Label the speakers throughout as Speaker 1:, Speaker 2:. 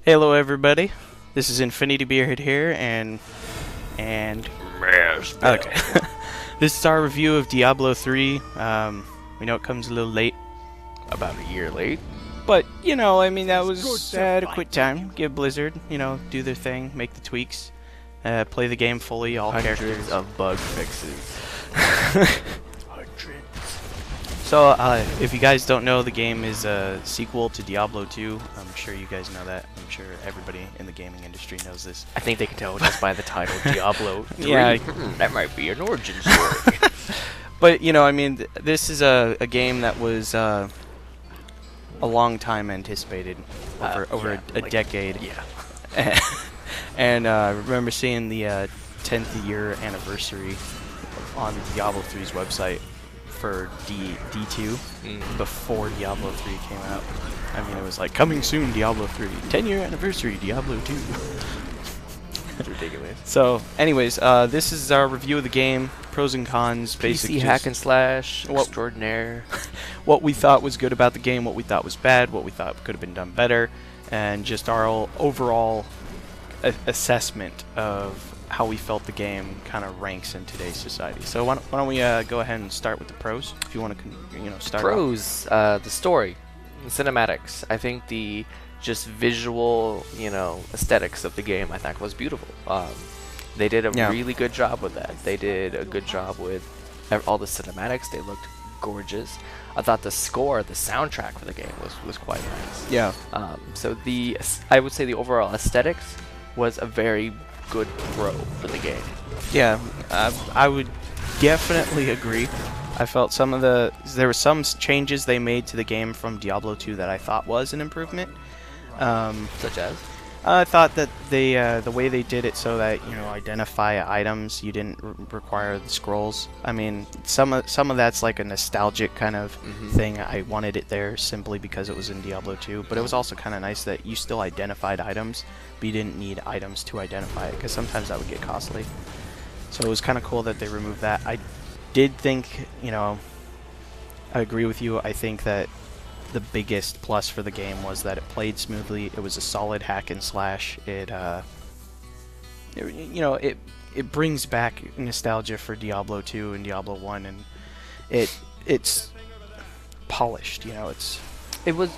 Speaker 1: Hello, everybody. This is InfinityBeard here, and
Speaker 2: Masbell.
Speaker 1: okay. This is our review of Diablo 3. We know it comes a little late,
Speaker 2: About a year late.
Speaker 1: but I mean that was adequate time. Give Blizzard, do their thing, make the tweaks, play the game fully, all
Speaker 2: Hundreds
Speaker 1: characters.
Speaker 2: of bug fixes.
Speaker 1: So, if you guys don't know, the game is a sequel to Diablo 2. I'm sure you guys know that. I'm sure everybody in the gaming industry knows this.
Speaker 2: I think they can tell just by the title, Diablo 3.
Speaker 1: Yeah.
Speaker 2: That might be an origin story.
Speaker 1: But, I mean, this is a game that was a long time anticipated, over a decade.
Speaker 2: Yeah.
Speaker 1: And I remember seeing the 10th year anniversary on Diablo 3's website for D2 before Diablo 3 came out. I mean, it was like, coming soon, Diablo 3, 10-year anniversary, Diablo 2.
Speaker 2: It's ridiculous.
Speaker 1: So, anyways, this is our review of the game, pros and cons, basically
Speaker 2: PC hack and slash extraordinaire.
Speaker 1: what we thought was good about the game, what we thought was bad, what we thought could have been done better, and just our overall assessment of how we felt the game kind of ranks in today's society. So why don't we go ahead and start with the pros, if you want to start
Speaker 2: Pros, the story, the cinematics. I think the just visual, aesthetics of the game I think was beautiful. They did a really good job with that. They did a good job with all the cinematics. They looked gorgeous. I thought the score, the soundtrack for the game was quite nice.
Speaker 1: Yeah.
Speaker 2: So I would say the overall aesthetics was a very good pro for the game.
Speaker 1: Yeah, I would definitely agree. I felt there were some changes they made to the game from Diablo 2 that I thought was an improvement.
Speaker 2: Such as?
Speaker 1: I thought that the way they did it so that identify items, you didn't require the scrolls. I mean, some of that's like a nostalgic kind of thing. I wanted it there simply because it was in Diablo 2, but it was also kind of nice that you still identified items, but you didn't need items to identify it, because sometimes that would get costly. So it was kind of cool that they removed that. I did think, I agree with you. I think that the biggest plus for the game was that it played smoothly. It was a solid hack and slash. It brings back nostalgia for Diablo 2 and Diablo 1, and it's polished.
Speaker 2: It was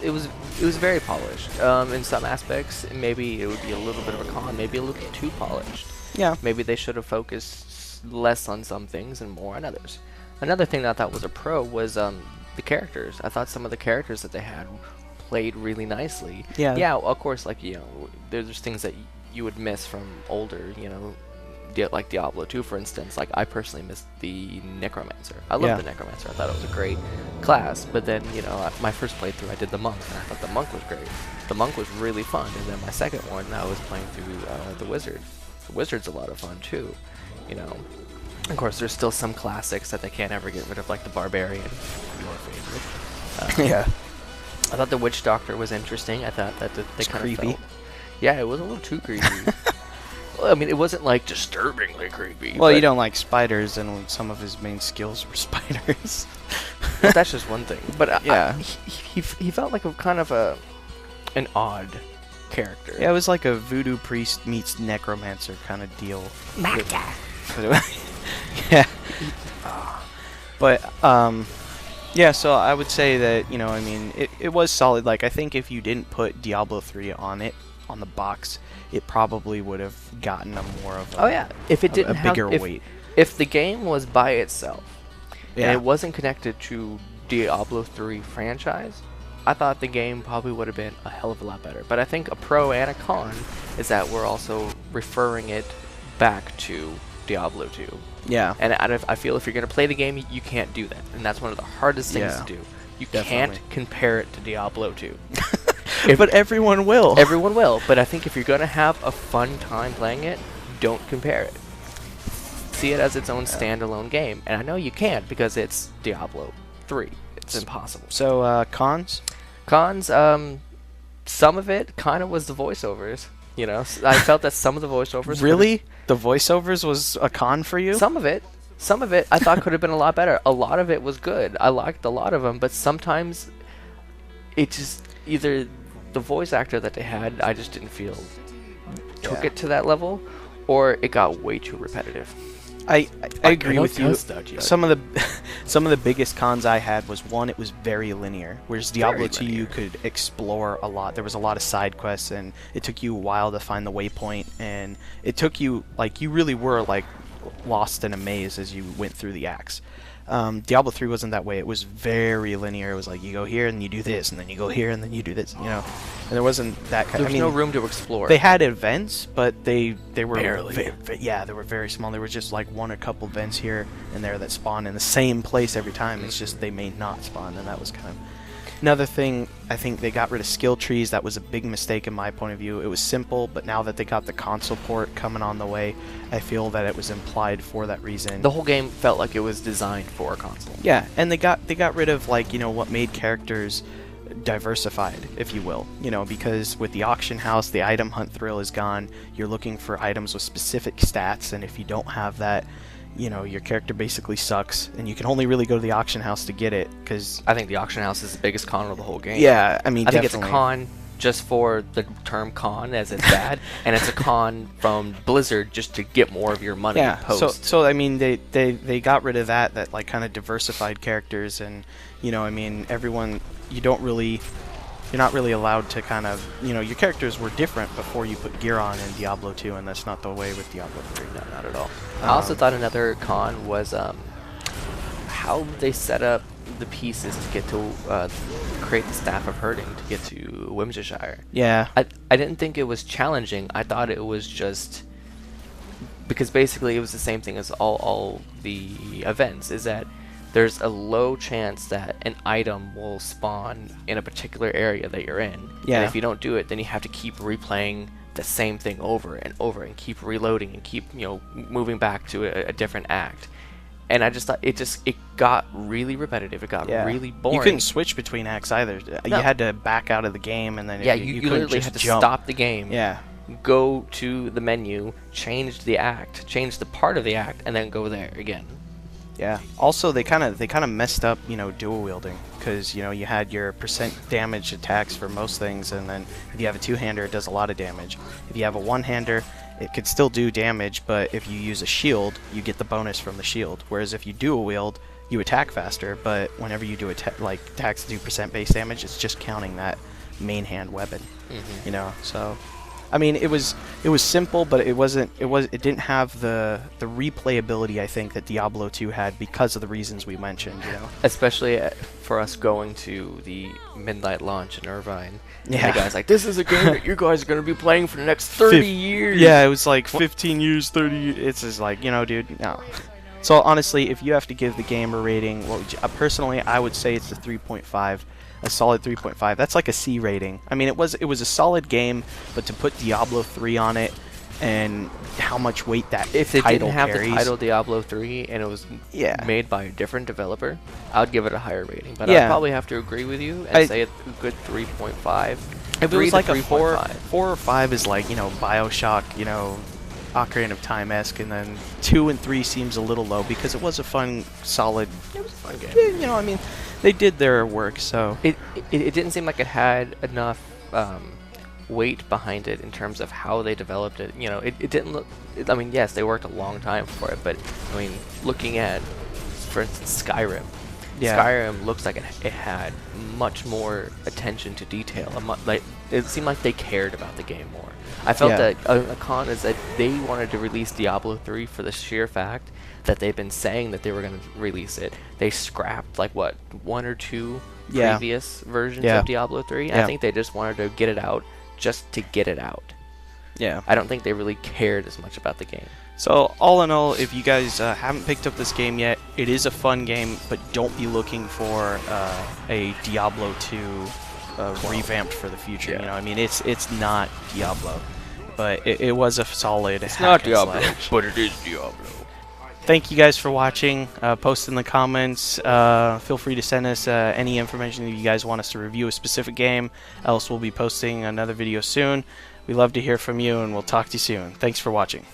Speaker 2: very polished. In some aspects, maybe it would be a little bit of a con, maybe a little too polished.
Speaker 1: Yeah.
Speaker 2: Maybe they should have focused less on some things and more on others. Another thing that I thought was a pro was the characters. I thought some of the characters that they had played really nicely.
Speaker 1: Yeah.
Speaker 2: Yeah, of course, there's things that you would miss from older, like Diablo 2, for instance. Like, I personally missed the Necromancer. I loved the Necromancer. I thought it was a great class. But then, my first playthrough, I did the Monk, and I thought the Monk was great. The Monk was really fun. And then my second one, I was playing through the Wizard. The Wizard's a lot of fun, too. Of course, there's still some classics that they can't ever get rid of, like the Barbarian, your favorite.
Speaker 1: Yeah.
Speaker 2: I thought the Witch Doctor was interesting. I thought that they kind of
Speaker 1: creepy.
Speaker 2: felt... Yeah, it was a little too creepy. Well, I mean, it wasn't, like, disturbingly creepy.
Speaker 1: Well, you don't like spiders, and some of his main skills were spiders.
Speaker 2: Well, that's just one thing. But
Speaker 1: yeah.
Speaker 2: He felt like a kind of an odd character.
Speaker 1: Yeah, it was like a voodoo priest meets necromancer kind of deal. Yeah. But yeah, so I would say that, I mean, it was solid. Like, I think if you didn't put Diablo 3 on the box, it probably would have gotten a more of a,
Speaker 2: if it didn't
Speaker 1: a bigger weight.
Speaker 2: If the game was by itself and
Speaker 1: Yeah.
Speaker 2: it wasn't connected to Diablo 3 franchise, I thought the game probably would have been a hell of a lot better. But I think a pro and a con is that we're also referring it back to Diablo 2.
Speaker 1: Yeah.
Speaker 2: And I feel if you're going to play the game, you can't do that. And that's one of the hardest things to do. You can't compare it to Diablo 2.
Speaker 1: But everyone will.
Speaker 2: Everyone will. But I think if you're going to have a fun time playing it, don't compare it. See it as its own standalone game. And I know you can't because it's Diablo 3. It's impossible.
Speaker 1: So, cons?
Speaker 2: Cons, some of it kind of was the voiceovers. I felt that some of the voiceovers...
Speaker 1: Really? The voiceovers was a con for you?
Speaker 2: Some of it I thought could have been a lot better. A lot of it was good. I liked a lot of them, but sometimes it just either the voice actor that they had, I just didn't feel took it to that level, or it got way too repetitive.
Speaker 1: I agree with you.
Speaker 2: That
Speaker 1: some of the biggest cons I had was, one, it was very linear, whereas Diablo 2 you could explore a lot. There was a lot of side quests, and it took you a while to find the waypoint, and it took you, like, you really were like lost in a maze as you went through the acts. Diablo 3 wasn't that way. It was very linear. It was like, you go here and you do this, and then you go here and then you do this, you know. And there wasn't that kind.
Speaker 2: There was no room to explore.
Speaker 1: They had events, but they were
Speaker 2: barely.
Speaker 1: Yeah, they were very small. There were just like one or couple events here and there that spawned in the same place every time. It's just they may not spawn, and that was kind of another thing. I think they got rid of skill trees. That was a big mistake in my point of view. It was simple, but now that they got the console port coming on the way, I feel that it was implied for that reason.
Speaker 2: The whole game felt like it was designed for a console.
Speaker 1: Yeah, and they got rid of, like, you know, what made characters diversified, if you will, you know, because with the auction house, the item hunt thrill is gone. You're looking for items with specific stats, and if you don't have that, you know, your character basically sucks, and you can only really go to the auction house to get it. Because
Speaker 2: I think the auction house is the biggest con of the whole game.
Speaker 1: Yeah, I mean,
Speaker 2: I think it's a con just for the term con, as it's bad, and it's a con from Blizzard just to get more of your money.
Speaker 1: Yeah,
Speaker 2: post.
Speaker 1: so I mean, they got rid of that like kind of diversified characters, and, you know, I mean, everyone, you're not really allowed to kind of, you know, your characters were different before you put gear on in Diablo 2, and that's not the way with Diablo 3.
Speaker 2: No, not at all. I also thought another con was how they set up the pieces to get to create the Staff of Herding to get to Whimsishire.
Speaker 1: Yeah.
Speaker 2: I didn't think it was challenging. I thought it was just because basically it was the same thing as all the events, is that there's a low chance that an item will spawn in a particular area that you're in.
Speaker 1: Yeah.
Speaker 2: And if you don't do it, then you have to keep replaying the same thing over and over and keep reloading and keep, you know, moving back to a different act. And I just thought it got really repetitive. It got really boring.
Speaker 1: You couldn't switch between acts either.
Speaker 2: No.
Speaker 1: You had to back out of the game, and then
Speaker 2: you literally had to stop the game.
Speaker 1: Yeah.
Speaker 2: Go to the menu, change the act, change the part of the act, and then go there again.
Speaker 1: Yeah. Also, they kind of messed up, you know, dual wielding, because, you know, you had your percent damage attacks for most things, and then if you have a two-hander, it does a lot of damage. If you have a one-hander, it could still do damage, but if you use a shield, you get the bonus from the shield. Whereas if you dual wield, you attack faster, but whenever you do attacks do percent base damage, it's just counting that main hand weapon. You know, so I mean, it was simple, but it didn't have the replayability, I think, that Diablo 2 had because of the reasons we mentioned, you know.
Speaker 2: Especially for us going to the midnight launch in Irvine.
Speaker 1: Yeah.
Speaker 2: And the guy's like, this is a game that you guys are going to be playing for the next 30 years.
Speaker 1: Yeah, it was like 15 years, 30 years. It's just like, you know, dude, no. So honestly, if you have to give the game a rating, personally, I would say it's a 3.5. A solid 3.5. That's like a C rating. I mean, it was a solid game, but to put Diablo 3 on it and how much weight that
Speaker 2: if it
Speaker 1: title
Speaker 2: didn't have
Speaker 1: carries,
Speaker 2: the title Diablo 3 and it was made by a different developer, I'd give it a higher rating. But I'd probably have to agree with you and say it's a good 3.5.
Speaker 1: If it was like a 4 or 5 is like, you know, BioShock, you know, Ocarina of Time-esque, and then 2 and 3 seems a little low because it was a fun, solid. It was a fun game. You know, I mean, they did their work, so
Speaker 2: it didn't seem like it had enough weight behind it in terms of how they developed it. You know, it didn't look. I mean, yes, they worked a long time for it, but I mean, looking at, for instance, Skyrim.
Speaker 1: Yeah.
Speaker 2: Skyrim looks like it had much more attention to detail. Like it seemed like they cared about the game more. I felt that a con is that they wanted to release Diablo 3 for the sheer fact that they've been saying that they were going to release it. They scrapped like what, 1 or 2 previous versions of Diablo 3. I think they just wanted to get it out just to get it out.
Speaker 1: Yeah.
Speaker 2: I don't think they really cared as much about the game.
Speaker 1: So all in all, if you guys haven't picked up this game yet, it is a fun game, but don't be looking for a Diablo 2 revamped for the future. You know, I mean, it's not Diablo, but it was a solid.
Speaker 2: It's not Diablo, but it is Diablo.
Speaker 1: Thank you guys for watching. Post in the comments. Feel free to send us any information that you guys want us to review a specific game. Else we'll be posting another video soon. We love to hear from you, and we'll talk to you soon. Thanks for watching.